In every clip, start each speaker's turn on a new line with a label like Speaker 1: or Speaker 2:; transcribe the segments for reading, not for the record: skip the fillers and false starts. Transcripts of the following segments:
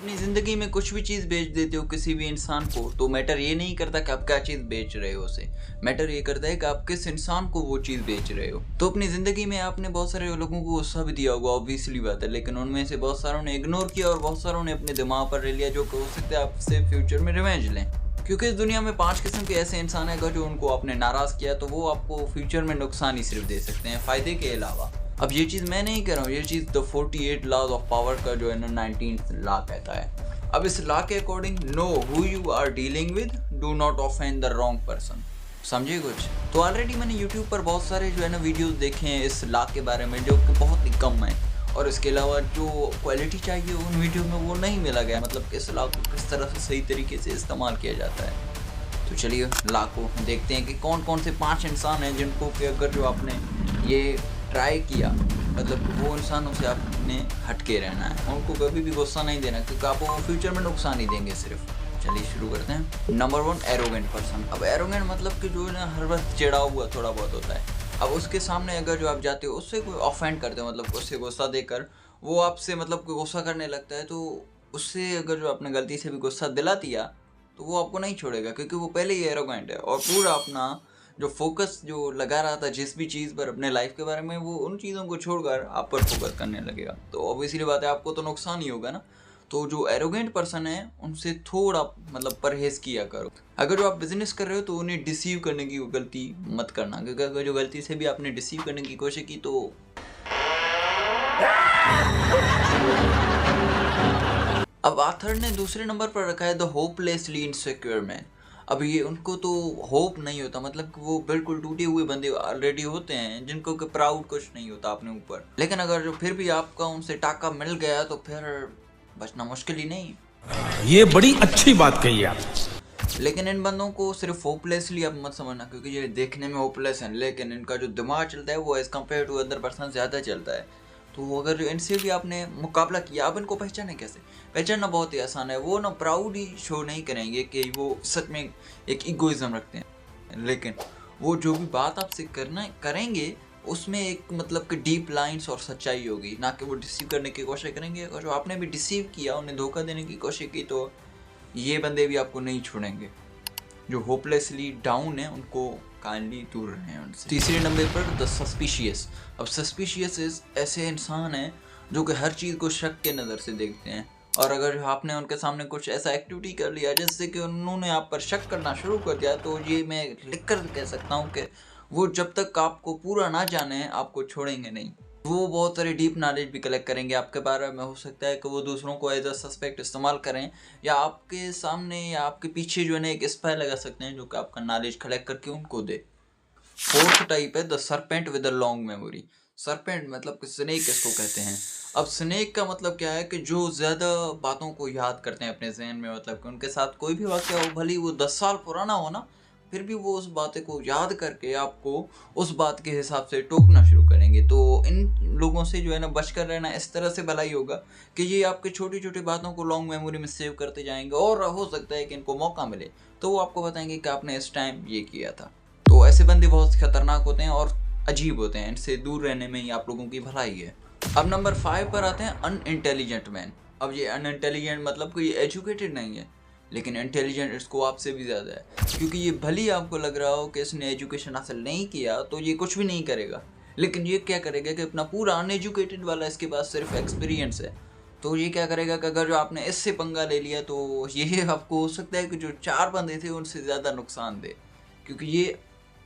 Speaker 1: अपनी ज़िंदगी में कुछ भी चीज़ बेच देते हो किसी भी इंसान को, तो मैटर ये नहीं करता कि आप क्या चीज़ बेच रहे हो उसे। मैटर ये करता है कि आप किस इंसान को वो चीज़ बेच रहे हो। तो अपनी ज़िंदगी में आपने बहुत सारे लोगों को गुस्सा भी दिया होगा, ऑब्वियसली बात है, लेकिन उनमें से बहुत सारों ने इग्नोर किया और बहुत सारों ने अपने दिमाग पर ले लिया, जो कि हो सकता है आपसे फ्यूचर में रिवेंज लें। क्योंकि इस दुनिया में 5 किस्म के ऐसे इंसान हैं अगर जो उनको आपने नाराज़ किया तो वो आपको फ्यूचर में नुकसान ही सिर्फ दे सकते हैं, फ़ायदे के अलावा। अब ये चीज़ मैं नहीं कह रहा हूँ, ये चीज़ द 48 लॉज ऑफ पावर का जो है ना 19th लॉ कहता है। अब इस लॉ के according, no who you are dealing with, do not offend the wrong person. समझे कुछ? तो ऑलरेडी मैंने यूट्यूब पर बहुत सारे जो है ना वीडियोस देखे हैं इस लॉ के बारे में, जो कि बहुत ही कम है, और इसके अलावा जो क्वालिटी चाहिए उन वीडियो में वो नहीं मिला गया, मतलब इस लॉ को किस तरह से सही तरीके से इस्तेमाल किया जाता है। तो चलिए लॉ को देखते हैं कि कौन कौन से 5 इंसान हैं जिनको कि अगर जो आपने ये ट्राई किया, मतलब वो इंसानों से आपने हटके रहना है, उनको कभी भी गुस्सा नहीं देना, क्योंकि आपको फ्यूचर में नुकसान ही देंगे सिर्फ। चलिए शुरू करते हैं। Number 1, arrogant person. अब एरोगेंट मतलब कि जो है ना हर वक्त चिढ़ा हुआ थोड़ा बहुत होता है। अब उसके सामने अगर जो आप जाते हो, उससे कोई ऑफेंड करते हो, मतलब उससे गुस्सा देकर वो आपसे मतलब कोई गुस्सा करने लगता है, तो उससे अगर जो आपने गलती से भी गुस्सा दिला दिया तो वो आपको नहीं छोड़ेगा, क्योंकि वो पहले ही एरोगेंट है और पूरा अपना जो फोकस जो लगा रहा था जिस भी चीज़ पर अपने लाइफ के बारे में, वो उन चीज़ों को छोड़कर आप पर फोकस करने लगेगा। तो ऑब्वियसली बात है, आपको तो नुकसान ही होगा ना। तो जो एरोगेंट पर्सन है उनसे थोड़ा मतलब परहेज किया करो। अगर जो आप बिजनेस कर रहे हो तो उन्हें डिसीव करने की गलती मत करना, क्योंकि अगर जो गलती से भी आपने डिसीव करने की कोशिश की तो अब आथर ने दूसरे नंबर पर रखा है द होपलेसली इनसिक्योर मैन। अब ये उनको तो होप नहीं होता, मतलब कि वो बिल्कुल टूटे हुए बंदे ऑलरेडी होते हैं जिनको कि प्राउड कुछ नहीं होता अपने ऊपर। लेकिन अगर जो फिर भी आपका उनसे टाका मिल गया तो फिर बचना मुश्किल ही नहीं।
Speaker 2: ये बड़ी अच्छी बात कही आप।
Speaker 1: लेकिन इन बंदों को सिर्फ होपलेसली आप मत समझना, क्योंकि ये देखने में होपलेस हैं, लेकिन इनका जो दिमाग चलता है वो as compare to other person ज़्यादा चलता है। तो अगर इनसे भी आपने मुकाबला किया, आप इनको पहचाने कैसे? पहचानना बहुत ही आसान है। वो ना प्राउड ही शो नहीं करेंगे कि वो सच में एक इगोइज्म रखते हैं, लेकिन वो जो भी बात आपसे करना करेंगे उसमें एक मतलब कि डीप लाइंस और सच्चाई होगी, ना कि वो डिसीव करने की कोशिश करेंगे। और जो आपने भी डिसीव किया, उन्हें धोखा देने की कोशिश की, तो ये बंदे भी आपको नहीं छोड़ेंगे। जो होपलेसली डाउन है उनको काइंडली दूर रहें उनसे। तीसरे नंबर पर द सस्पिशियस। अब सस्पिशियस ऐसे इंसान हैं जो कि हर चीज़ को शक के नज़र से देखते हैं, और अगर आपने उनके सामने कुछ ऐसा एक्टिविटी कर लिया जिससे कि उन्होंने आप पर शक करना शुरू कर दिया, तो ये मैं लिख कर कह सकता हूँ कि वो जब तक आपको पूरा ना जाने आपको छोड़ेंगे नहीं। वो बहुत सारे डीप नॉलेज भी कलेक्ट करेंगे आपके बारे में। हो सकता है कि वो दूसरों को एज अ सस्पेक्ट इस्तेमाल करें, या आपके सामने या आपके पीछे जो है ना एक स्पाई लगा सकते हैं जो कि आपका नॉलेज कलेक्ट करके उनको दे। 4th टाइप है the serpent with a long memory. Serpent मतलब कि स्नेक इसको कहते हैं। अब स्नेक का मतलब क्या है कि जो ज़्यादा बातों को याद करते हैं अपने जहन में, मतलब कि उनके साथ कोई भी वाक़या हो, भले वो 10 साल पुराना हो ना, फिर भी वो उस बातें को याद करके आपको उस बात के हिसाब से टोकना शुरू करेंगे। तो इन लोगों से जो है ना बचकर रहना इस तरह से भलाई होगा कि ये आपके छोटी छोटी बातों को लॉन्ग मेमोरी में सेव करते जाएंगे, और हो सकता है कि इनको मौका मिले तो वो आपको बताएंगे कि आपने इस टाइम ये किया था। तो ऐसे बंदे बहुत खतरनाक होते हैं और अजीब होते हैं, इनसे दूर रहने में ही आप लोगों की भलाई है। अब नंबर 5 पर आते हैं अनइंटेलिजेंट मैन। अब ये अनइंटेलिजेंट मतलब कोई एजुकेटेड नहीं है, लेकिन इंटेलिजेंट इसको आपसे भी ज़्यादा है, क्योंकि ये भली आपको लग रहा हो कि इसने एजुकेशन हासिल नहीं किया तो ये कुछ भी नहीं करेगा, लेकिन ये क्या करेगा कि अपना पूरा अनएजुकेटेड वाला इसके पास सिर्फ एक्सपीरियंस है, तो ये क्या करेगा कि अगर जो आपने इससे पंगा ले लिया तो ये आपको हो सकता है कि जो 4 बंदे थे उनसे ज़्यादा नुकसान दे, क्योंकि ये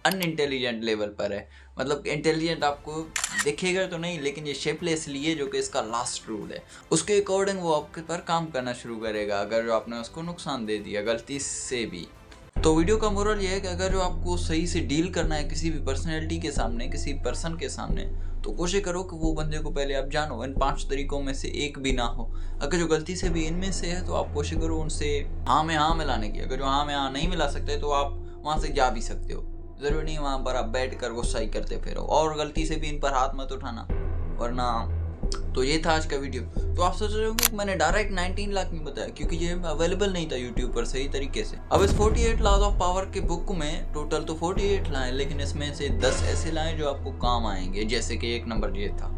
Speaker 1: अनइंटेलिजेंट लेवल पर है। मतलब इंटेलिजेंट आपको दिखेगा तो नहीं, लेकिन ये शेपलेस लिए जो कि इसका लास्ट रूल है, उसके अकॉर्डिंग वो आपके पर काम करना शुरू करेगा अगर जो आपने उसको नुकसान दे दिया गलती से भी। तो वीडियो का मोरल ये है कि अगर जो आपको सही से डील करना है किसी भी पर्सनैलिटी के सामने, किसी पर्सन के सामने, तो कोशिश करो कि वो बंदे को पहले आप जानो। इन 5 तरीकों में से एक भी ना हो, अगर जो गलती से भी इनमें से है तो आप कोशिश करो उनसे हाँ में हाँ मिलाने की। अगर जो हाँ में हाँ नहीं मिला सकते तो आप वहाँ से जा भी सकते हो, ज़रूरी नहीं वहाँ पर आप बैठ कर गुस्सा ही करते फिरो, और गलती से भी इन पर हाथ मत उठाना, वरना। तो ये था आज का वीडियो। तो आप सोच रहे होंगे कि मैंने डायरेक्ट 19 लाख में बताया, क्योंकि ये अवेलेबल नहीं था यूट्यूब पर सही तरीके से। अब इस 48 लॉज ऑफ पावर के बुक में टोटल तो 48 लाए, लेकिन इसमें से 10 ऐसे लाए जो आपको काम आएंगे, जैसे कि 1 नंबर ये था